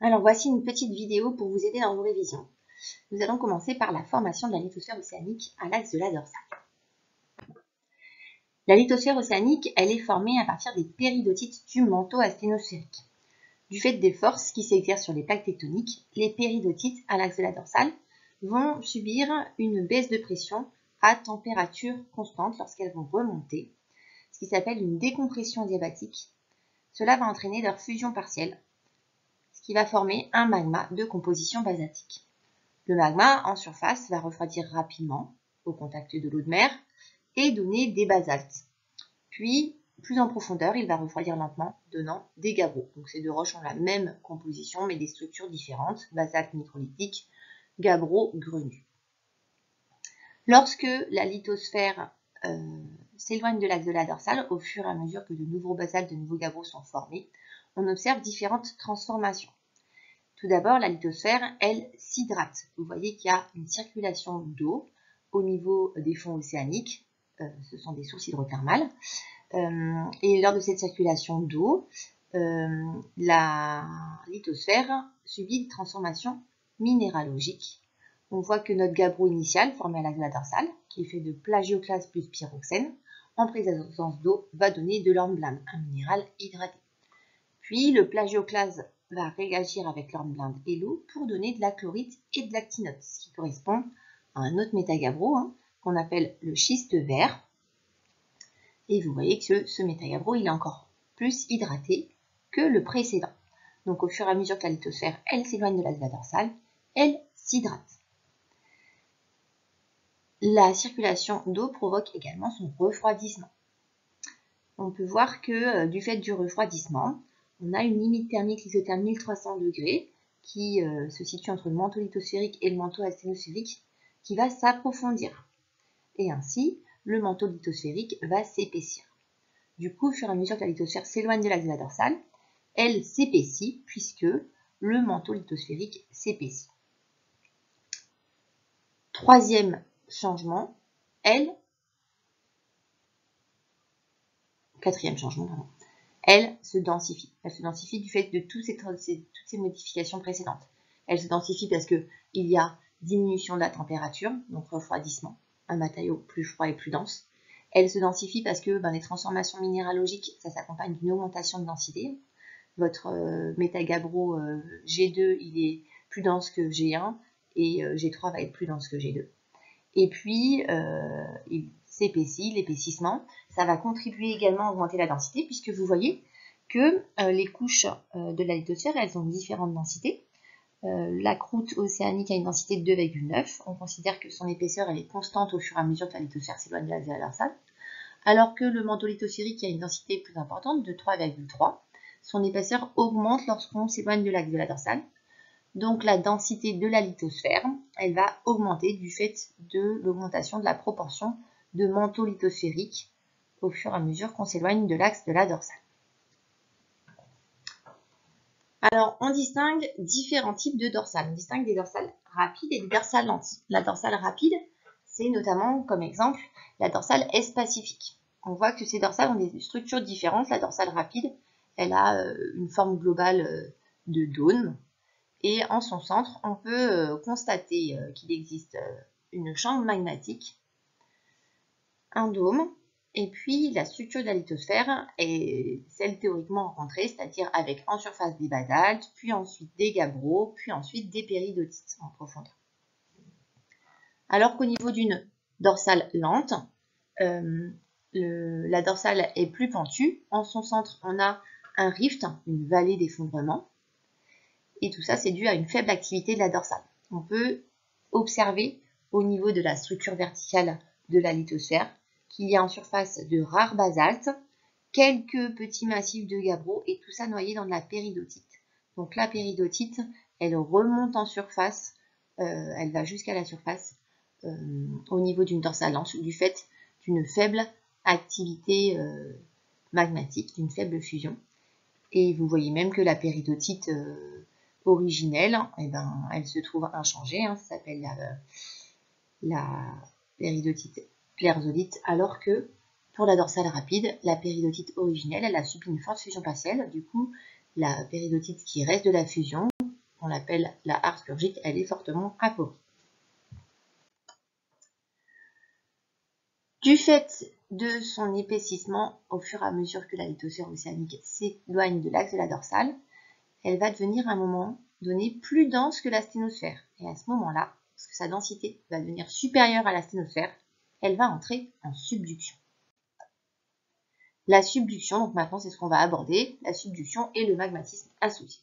Alors voici une petite vidéo pour vous aider dans vos révisions. Nous allons commencer par la formation de la lithosphère océanique à l'axe de la dorsale. La lithosphère océanique, elle est formée à partir des péridotites du manteau asténosphérique. Du fait des forces qui s'exercent sur les plaques tectoniques, les péridotites à l'axe de la dorsale vont subir une baisse de pression à température constante lorsqu'elles vont remonter, ce qui s'appelle une décompression adiabatique. Cela va entraîner leur fusion partielle, ce qui va former un magma de composition basaltique. Le magma en surface va refroidir rapidement au contact de l'eau de mer et donner des basaltes. Puis, plus en profondeur, il va refroidir lentement, donnant des gabbros. Donc ces deux roches ont la même composition mais des structures différentes, basalte microlithique, gabbro grenu. Lorsque la lithosphère s'éloigne de l'axe de la dorsale, au fur et à mesure que de nouveaux basaltes, de nouveaux gabbros sont formés, on observe différentes transformations. Tout d'abord, la lithosphère, elle s'hydrate. Vous voyez qu'il y a une circulation d'eau au niveau des fonds océaniques. Ce sont des sources hydrothermales. Et lors de cette circulation d'eau, la lithosphère subit des transformations minéralogiques. On voit que notre gabbro initial, formé à l'axe de la dorsale, qui est fait de plagioclase plus pyroxène, en présence d'eau, va donner de l'hornblende, un minéral hydraté. Puis le plagioclase va réagir avec l'hornblende et l'eau pour donner de la chlorite et de l'actinate, ce qui correspond à un autre métagabbro qu'on appelle le schiste vert. Et vous voyez que ce métagabbro, il est encore plus hydraté que le précédent. Donc au fur et à mesure que la lithosphère, elle s'éloigne de l'axe de la dorsale, elle s'hydrate. La circulation d'eau provoque également son refroidissement. On peut voir que du fait du refroidissement, on a une limite thermique lithotherme 1300 degrés qui se situe entre le manteau lithosphérique et le manteau asténosphérique qui va s'approfondir. Et ainsi, le manteau lithosphérique va s'épaissir. Du coup, au fur et à mesure que la lithosphère s'éloigne de l'axe de la dorsale, elle s'épaissit puisque le manteau lithosphérique s'épaissit. Troisième changement, quatrième changement, pardon. Elle se densifie. Elle se densifie du fait de toutes ces modifications précédentes. Elle se densifie parce qu'il y a diminution de la température, donc refroidissement, un matériau plus froid et plus dense. Elle se densifie parce que les transformations minéralogiques, ça s'accompagne d'une augmentation de densité. Votre métagabbro G2, il est plus dense que G1 et G3 va être plus dense que G2. Et puis, il s'épaissit, l'épaississement, ça va contribuer également à augmenter la densité, puisque vous voyez que les couches de la lithosphère, elles ont différentes densités. La croûte océanique a une densité de 2,9. On considère que son épaisseur, elle est constante au fur et à mesure que la lithosphère s'éloigne de la dorsale. Alors que le manteau lithosphérique a une densité plus importante de 3,3. Son épaisseur augmente lorsqu'on s'éloigne de l'axe de la dorsale. Donc la densité de la lithosphère, elle va augmenter du fait de l'augmentation de la proportion de manteau lithosphérique au fur et à mesure qu'on s'éloigne de l'axe de la dorsale. Alors on distingue différents types de dorsales. On distingue des dorsales rapides et des dorsales lentes. La dorsale rapide, c'est notamment comme exemple la dorsale Est-Pacifique. On voit que ces dorsales ont des structures différentes. La dorsale rapide, elle a une forme globale de dôme. Et en son centre, on peut constater qu'il existe une chambre magmatique, un dôme, et puis la structure de la lithosphère est celle théoriquement rencontrée, c'est-à-dire avec en surface des basaltes, puis ensuite des gabbros, puis ensuite des péridotites en profondeur. Alors qu'au niveau d'une dorsale lente, la dorsale est plus pentue. En son centre, on a un rift, une vallée d'effondrement. Et tout ça, c'est dû à une faible activité de la dorsale. On peut observer au niveau de la structure verticale de la lithosphère qu'il y a en surface de rares basaltes, quelques petits massifs de gabbros et tout ça noyé dans de la péridotite. Donc la péridotite, elle remonte en surface, elle va jusqu'à la surface au niveau d'une dorsale lente du fait d'une faible activité magmatique, d'une faible fusion. Et vous voyez même que la péridotite originelle, elle se trouve inchangée, ça s'appelle la péridotite clairzolite, alors que pour la dorsale rapide, la péridotite originelle, elle a subi une forte fusion partielle. Du coup, la péridotite qui reste de la fusion on l'appelle la harsturgite, elle est fortement aporée. Du fait de son épaississement, au fur et à mesure que la lithosphère océanique s'éloigne de l'axe de la dorsale, elle va devenir à un moment donné plus dense que la sténosphère. Et à ce moment-là, parce que sa densité va devenir supérieure à la sténosphère, elle va entrer en subduction. La subduction, donc maintenant c'est ce qu'on va aborder, la subduction et le magmatisme associé.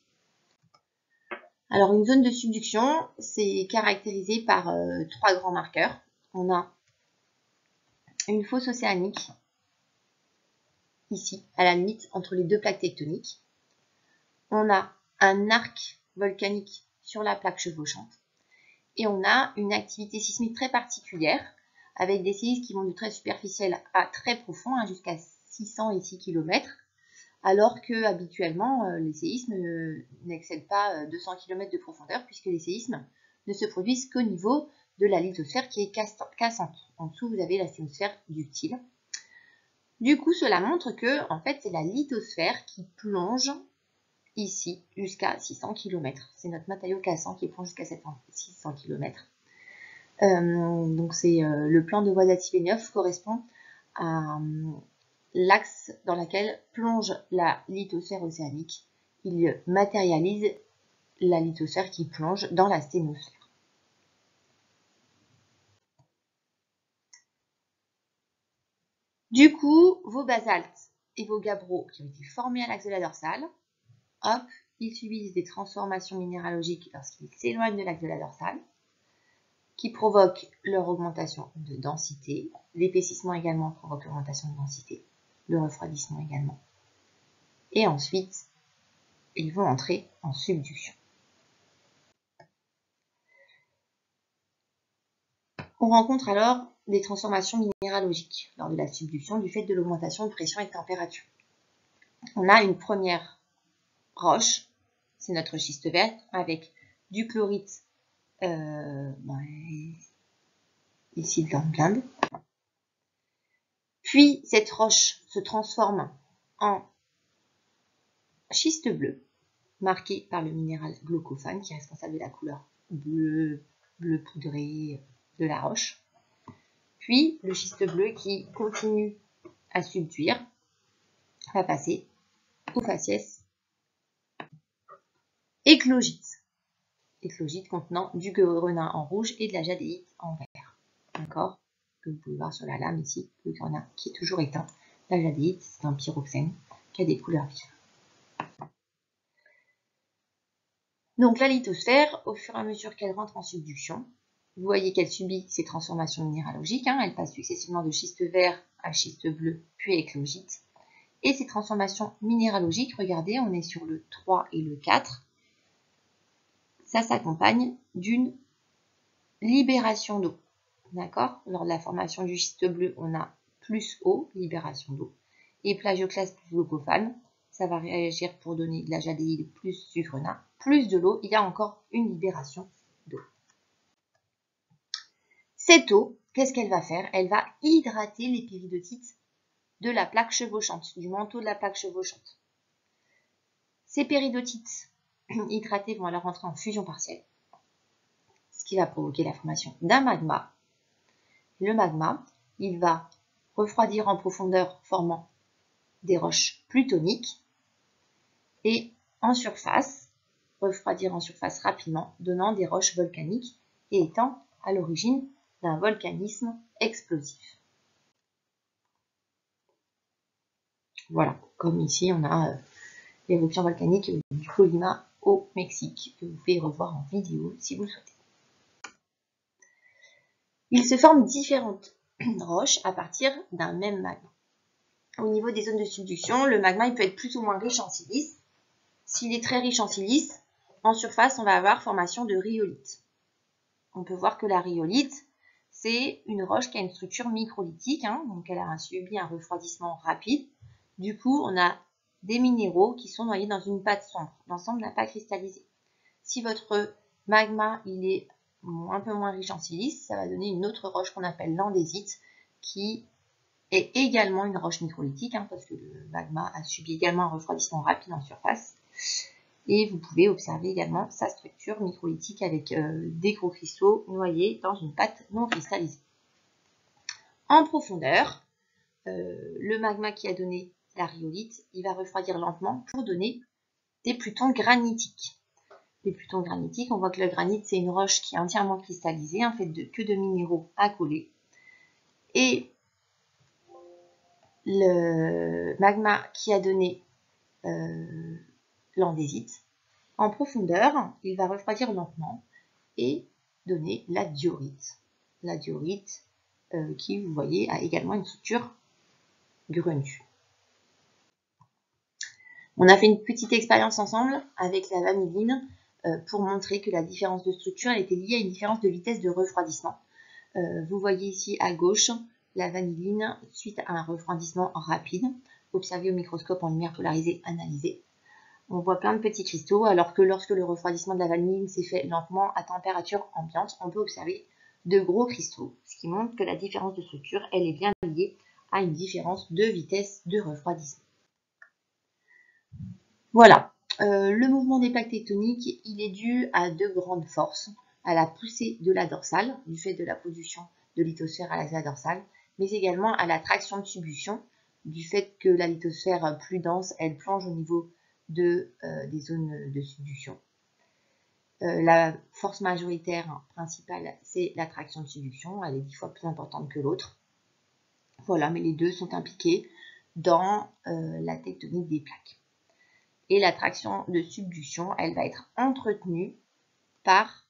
Alors une zone de subduction, c'est caractérisé par 3 grands marqueurs. On a une fosse océanique, ici, à la limite entre les 2 plaques tectoniques. On a un arc volcanique sur la plaque chevauchante. Et on a une activité sismique très particulière, avec des séismes qui vont de très superficiel à très profond, jusqu'à 600 et 6 km, alors que habituellement les séismes n'excèdent pas 200 km de profondeur, puisque les séismes ne se produisent qu'au niveau de la lithosphère qui est cassante. En dessous, vous avez la sténosphère ductile. Du coup, cela montre que en fait, c'est la lithosphère qui plonge ici jusqu'à 600 km. C'est notre matériau cassant qui plonge jusqu'à 600 km. Donc c'est le plan de Wadativeniov correspond à l'axe dans lequel plonge la lithosphère océanique. Il matérialise la lithosphère qui plonge dans la sténosphère. Du coup, vos basaltes et vos gabbros qui ont été formés à l'axe de la dorsale, hop, ils subissent des transformations minéralogiques lorsqu'ils s'éloignent de l'axe de la dorsale, qui provoquent leur augmentation de densité. L'épaississement également provoque l'augmentation de densité, le refroidissement également. Et ensuite, ils vont entrer en subduction. On rencontre alors des transformations minéralogiques lors de la subduction du fait de l'augmentation de pression et de température. On a une première roche, c'est notre schiste vert, avec du chlorite ici dans l'Inde. Puis cette roche se transforme en schiste bleu, marqué par le minéral glaucophane qui est responsable de la couleur bleu poudré de la roche. Puis le schiste bleu qui continue à subduire va passer au faciès éclogite. Éclogite contenant du grenin en rouge et de la jadéite en vert. D'accord? Que vous pouvez voir sur la lame ici, le grenin qui est toujours éteint. La jadéite, c'est un pyroxène qui a des couleurs vives. Donc la lithosphère, au fur et à mesure qu'elle rentre en subduction, vous voyez qu'elle subit ces transformations minéralogiques. Elle passe successivement de schiste vert à schiste bleu, puis à éclogite. Et ces transformations minéralogiques, regardez, on est sur le 3 et le 4. Ça s'accompagne d'une libération d'eau. D'accord? Lors de la formation du schiste bleu, on a plus eau, libération d'eau. Et plagioclaste plus glaucophane, ça va réagir pour donner de la jadéite plus du grenin, plus de l'eau, il y a encore une libération d'eau. Cette eau, qu'est-ce qu'elle va faire? Elle va hydrater les péridotites de la plaque chevauchante, du manteau de la plaque chevauchante. Ces péridotites hydratées vont alors entrer en fusion partielle, ce qui va provoquer la formation d'un magma. Le magma, il va refroidir en profondeur, formant des roches plutoniques, et en surface, refroidir en surface rapidement, donnant des roches volcaniques et étant à l'origine d'un volcanisme explosif. Voilà, comme ici on a l'éruption volcanique du Colima au Mexique, que vous pouvez revoir en vidéo si vous le souhaitez. Il se forme différentes roches à partir d'un même magma. Au niveau des zones de subduction, le magma il peut être plus ou moins riche en silice. S'il est très riche en silice, en surface, on va avoir formation de rhyolite. On peut voir que la rhyolite, c'est une roche qui a une structure microlithique, donc elle a subi un refroidissement rapide. Du coup, on a des minéraux qui sont noyés dans une pâte sombre. L'ensemble n'a pas cristallisé. Si votre magma il est un peu moins riche en silice, ça va donner une autre roche qu'on appelle l'andésite, qui est également une roche microlithique, parce que le magma a subi également un refroidissement rapide en surface. Et vous pouvez observer également sa structure microlithique avec des gros cristaux noyés dans une pâte non cristallisée. En profondeur, le magma qui a donné la rhyolite, il va refroidir lentement pour donner des plutons granitiques. Les plutons granitiques, on voit que le granit, c'est une roche qui est entièrement cristallisée, en fait que de minéraux accolés. Et le magma qui a donné l'andésite, en profondeur, il va refroidir lentement et donner la diorite. La diorite qui, vous voyez, a également une structure grenue. On a fait une petite expérience ensemble avec la vanilline pour montrer que la différence de structure elle était liée à une différence de vitesse de refroidissement. Vous voyez ici à gauche la vanilline suite à un refroidissement rapide, observé au microscope en lumière polarisée analysée. On voit plein de petits cristaux, alors que lorsque le refroidissement de la vanilline s'est fait lentement à température ambiante, on peut observer de gros cristaux, ce qui montre que la différence de structure elle est bien liée à une différence de vitesse de refroidissement. Voilà, le mouvement des plaques tectoniques, il est dû à deux grandes forces, à la poussée de la dorsale, du fait de la position de lithosphère à l'axe de la dorsale, mais également à la traction de subduction, du fait que la lithosphère plus dense, elle plonge au niveau des zones de subduction. La force majoritaire principale, c'est la traction de subduction, elle est 10 fois plus importante que l'autre. Voilà, mais les deux sont impliqués dans la tectonique des plaques. Et la traction de subduction, elle va être entretenue par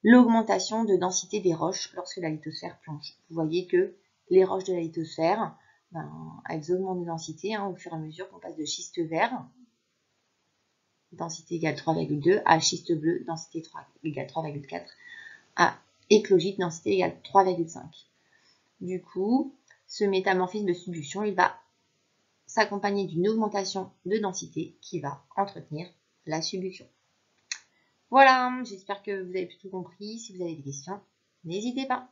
l'augmentation de densité des roches lorsque la lithosphère plonge. Vous voyez que les roches de la lithosphère, elles augmentent de densité au fur et à mesure qu'on passe de schiste vert, densité égale 3,2, à schiste bleu, densité égale 3,4, à éclogite, densité égale 3,5. Du coup, ce métamorphisme de subduction, il va s'accompagner d'une augmentation de densité qui va entretenir la subduction. Voilà, j'espère que vous avez tout compris. Si vous avez des questions, n'hésitez pas.